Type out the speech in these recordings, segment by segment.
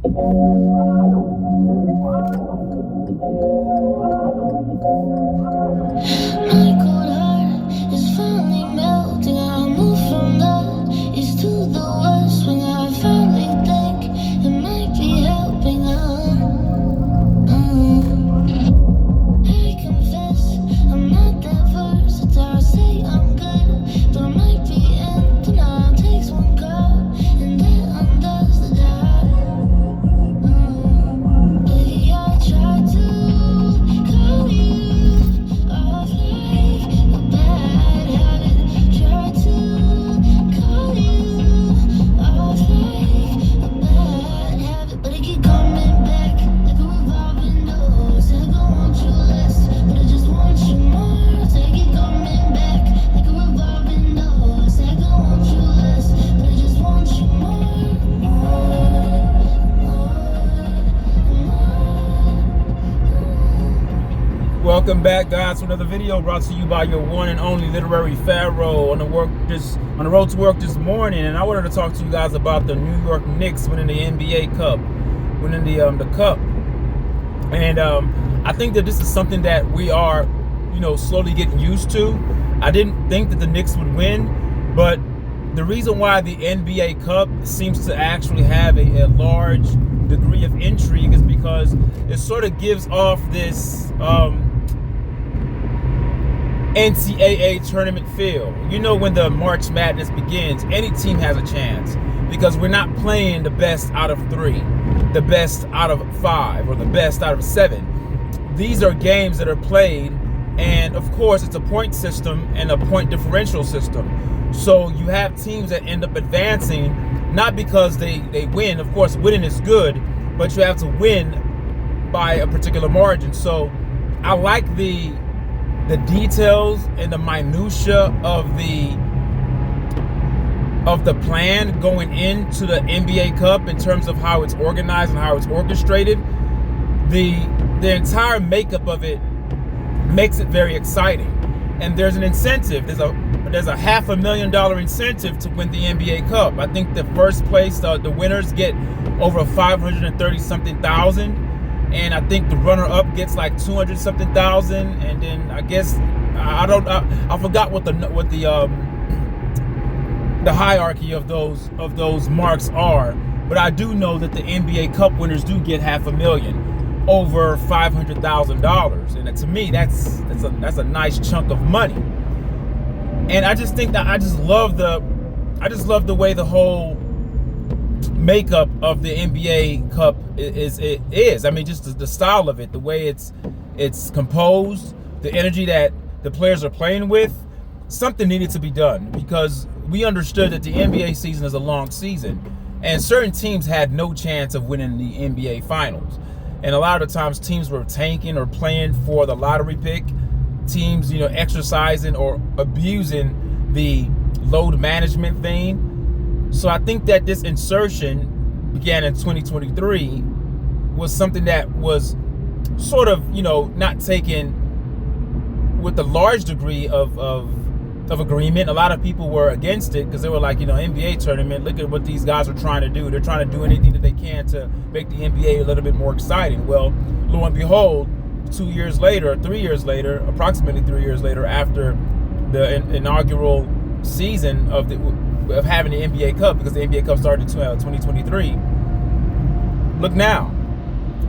My cold heart is finally melting. I move from the east to the west when I finally think it might be helping. I confess I'm not that versatile. Say I'm good, but I might be in denial. Takes one call and that undoes the doubt. Baby, I tried to call you off like a bad habit. Tried to call you off like a bad habit, but I keep coming back like a revolving door. Said I want you less, but I just want you more. Said I keep coming back like a revolving door. Said I want you less, but I just want you Welcome back, guys, to another video brought to you by your one and only literary pharaoh on the road to work this morning. And I wanted to talk to you guys about the New York Knicks winning the NBA Cup, winning the cup. And I think that this is something that we are, slowly getting used to. I didn't think that the Knicks would win, but the reason why the NBA Cup seems to actually have a large degree of intrigue is because it sort of gives off this NCAA tournament feel. When the March Madness begins, any team has a chance because we're not playing the best out of 3, the best out of 5, or the best out of 7. These are games that are played, and of course it's a point system and a point differential system. So you have teams that end up advancing not because they win. Of course, winning is good, but you have to win by a particular margin. So I like the details and the minutia of the plan going into the NBA Cup in terms of how it's organized and how it's orchestrated. The entire makeup of it makes it very exciting, and there's an incentive. There's a $500,000 incentive to win the NBA Cup. I think the first place, the winners get over 530 something thousand, and I think the runner-up gets like 200 something thousand, and then I guess I forgot what the hierarchy of those marks are, but I do know that the NBA Cup winners do get $500,000, over $500,000, and to me that's a nice chunk of money. And I just think that I just love the way the whole makeup of the NBA Cup is. I mean, just the style of it, the way it's composed, the energy that the players are playing with. Something needed to be done because we understood that the NBA season is a long season, and certain teams had no chance of winning the NBA Finals. And a lot of the times teams were tanking or playing for the lottery pick. Teams, exercising or abusing the load management thing. So I think that this insertion began in 2023 was something that was sort of, not taken with a large degree of agreement. A lot of people were against it because they were like, NBA tournament, look at what these guys are trying to do. They're trying to do anything that they can to make the NBA a little bit more exciting. Well, lo and behold, 2 years later, 3 years later, approximately 3 years later, after the inaugural season of having the NBA Cup, because the NBA Cup started in 2023. Look now,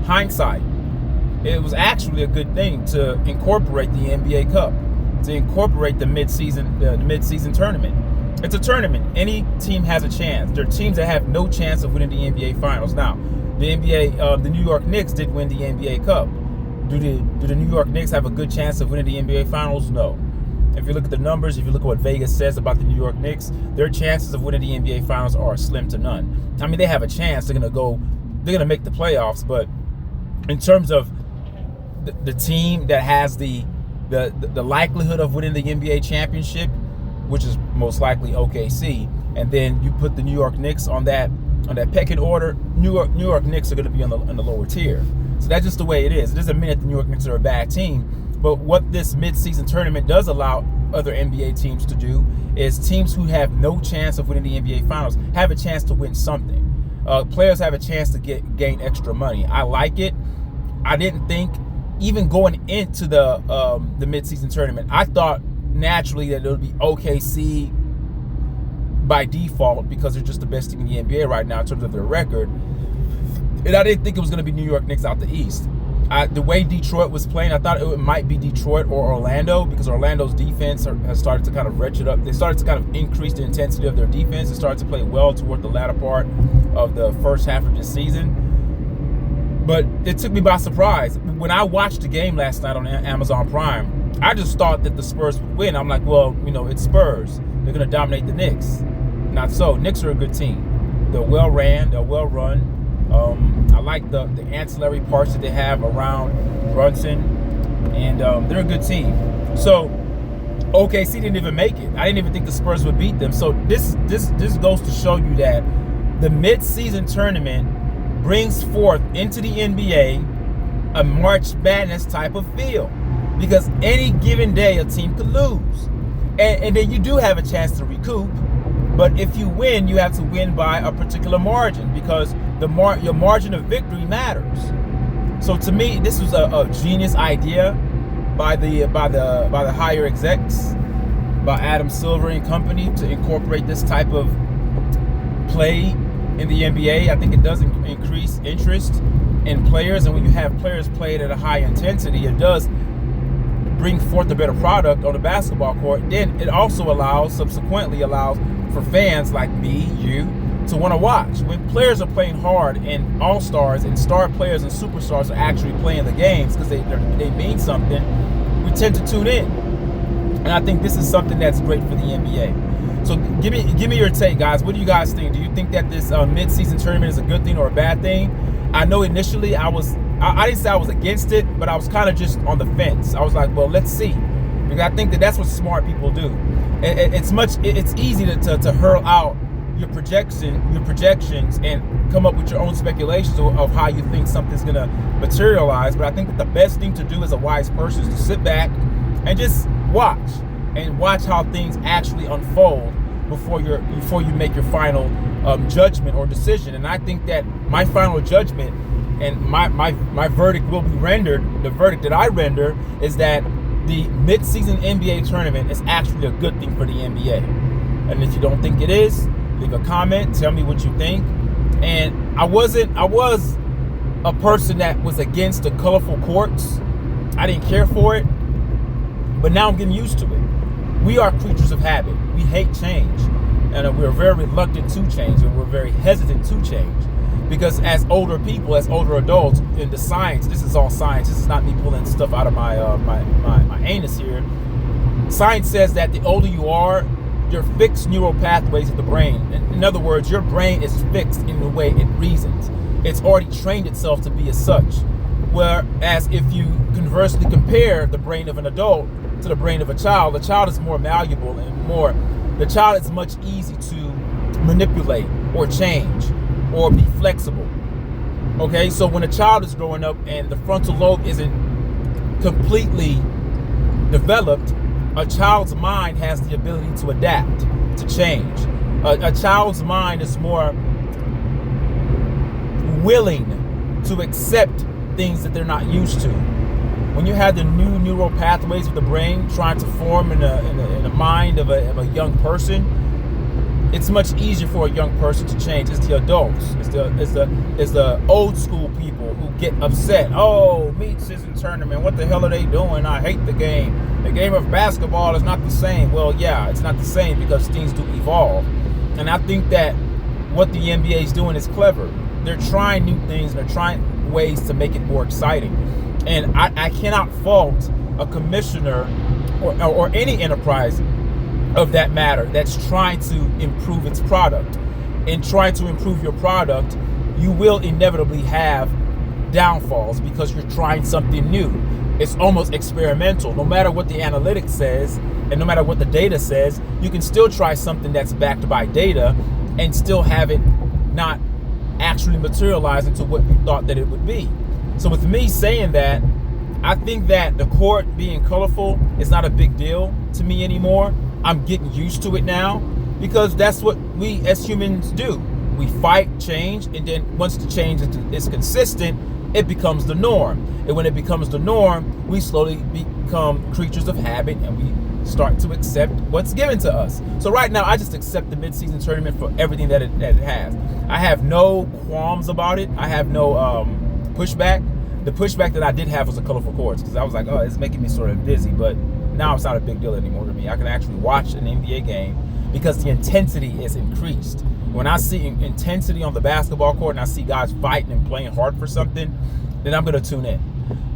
hindsight, it was actually a good thing to incorporate the NBA Cup, to incorporate the mid-season tournament. It's a tournament. Any team has a chance. There are teams that have no chance of winning the NBA Finals. Now, the New York Knicks did win the NBA Cup. Do the New York Knicks have a good chance of winning the NBA Finals? No. If you look at the numbers, if you look at what Vegas says about the New York Knicks, their chances of winning the NBA Finals are slim to none. I mean, they have a chance. They're gonna make the playoffs, but in terms of the team that has the likelihood of winning the NBA championship, which is most likely OKC, and then you put the New York Knicks on that pecking order, New York Knicks are going to be on the lower tier. So that's just the way it is. It doesn't mean that the New York Knicks are a bad team, but what this mid-season tournament does allow other NBA teams to do is teams who have no chance of winning the NBA Finals have a chance to win something. players have a chance to gain extra money. I like it. I didn't think, even going into the midseason tournament, I thought naturally that it would be OKC by default because they're just the best team in the NBA right now in terms of their record. And I didn't think it was going to be New York Knicks out the East. The way Detroit was playing, I thought it might be Detroit or Orlando, because Orlando's defense has started to kind of ratchet up. They started to kind of increase the intensity of their defense. They started to play well toward the latter part of the first half of this season. But it took me by surprise. When I watched the game last night on Amazon Prime, I just thought that the Spurs would win. I'm like, well, it's Spurs. They're going to dominate the Knicks. Not so. Knicks are a good team. They're well ran. They're well run. I like the ancillary parts that they have around Brunson, and they're a good team. So OKC didn't even make it. I didn't even think the Spurs would beat them. So this goes to show you that the mid-season tournament brings forth into the NBA a March Madness type of feel, because any given day a team could lose, and then you do have a chance to recoup. But if you win, you have to win by a particular margin, because your margin of victory matters. So to me, this was a genius idea by the higher execs, by Adam Silver and company, to incorporate this type of play in the NBA. I think it does increase interest in players, and when you have players played at a high intensity, it does bring forth a better product on the basketball court. Then it also subsequently allows for fans like me, you, to want to watch. When players are playing hard and all-stars and star players and superstars are actually playing the games because they mean something, we tend to tune in. And I think this is something that's great for the NBA. So give me your take, guys. What do you guys think? Do you think that this mid-season tournament is a good thing or a bad thing? I know initially I didn't say I was against it, but I was kind of just on the fence. I was like, well, let's see. Because I think that's what smart people do. It's easy to hurl out your projections and come up with your own speculations of how you think something's gonna materialize. But I think that the best thing to do as a wise person is to sit back and just watch how things actually unfold before you make your final judgment or decision. And I think that my final judgment and my verdict will be rendered. The verdict that I render is that the mid-season NBA tournament is actually a good thing for the NBA. And if you don't think it is, leave a comment, tell me what you think. And I was a person that was against the colorful courts. I didn't care for it, but now I'm getting used to it. We are creatures of habit. We hate change, and we're very reluctant to change, and we're very hesitant to change. Because as older people, as older adults, in the science, this is all science. This is not me pulling stuff out of my anus here. Science says that the older you are, your fixed neural pathways of the brain. In other words, your brain is fixed in the way it reasons. It's already trained itself to be as such. Whereas if you conversely compare the brain of an adult to the brain of a child is more malleable and the child is much easier to manipulate or change or be flexible. Okay, so when a child is growing up and the frontal lobe isn't completely developed, a child's mind has the ability to adapt, to change. A child's mind is more willing to accept things that they're not used to. When you have the new neural pathways of the brain trying to form in the mind of a young person, it's much easier for a young person to change. It's the adults. It's the old school people who get upset. Oh, mid-season tournament. What the hell are they doing? I hate the game. The game of basketball is not the same. Well, yeah, it's not the same because things do evolve. And I think that what the NBA is doing is clever. They're trying new things and they're trying ways to make it more exciting. And I cannot fault a commissioner or any enterprise of that matter that's trying to improve its product. In trying to improve your product, you will inevitably have downfalls because you're trying something new. It's almost experimental. No matter what the analytics says and no matter what the data says, you can still try something that's backed by data and still have it not actually materialize into what you thought that it would be. So with me saying that, I think that the court being colorful is not a big deal to me anymore. I'm getting used to it now because that's what we as humans do. We fight change, and then once the change is consistent, it becomes the norm. And when it becomes the norm, we slowly become creatures of habit, and we start to accept what's given to us. So right now, I just accept the midseason tournament for everything that it has. I have no qualms about it. I have no pushback. The pushback that I did have was the colorful courts, because I was like, oh, it's making me sort of dizzy. But now it's not a big deal anymore to me. I can actually watch an NBA game because the intensity is increased. When I see intensity on the basketball court and I see guys fighting and playing hard for something, then I'm going to tune in.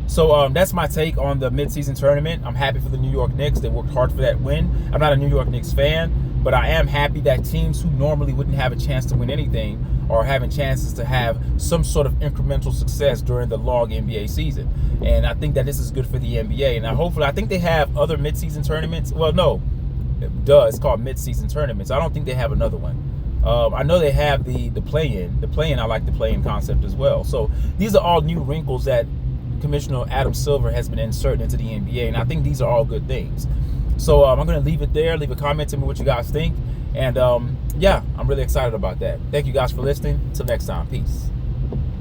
So that's my take on the midseason tournament. I'm happy for the New York Knicks. They worked hard for that win. I'm not a New York Knicks fan, but I am happy that teams who normally wouldn't have a chance to win anything are having chances to have some sort of incremental success during the long NBA season. And I think that this is good for the NBA. And I think they have other midseason tournaments. Well, no, it's called midseason tournaments. I don't think they have another one. I know they have the play-in. The play-in, I like the play-in concept as well. So these are all new wrinkles that Commissioner Adam Silver has been inserting into the NBA, and I think these are all good things. So I'm going to leave it there. Leave a comment to me what you guys think. And yeah, I'm really excited about that. Thank you guys for listening. Till next time. Peace.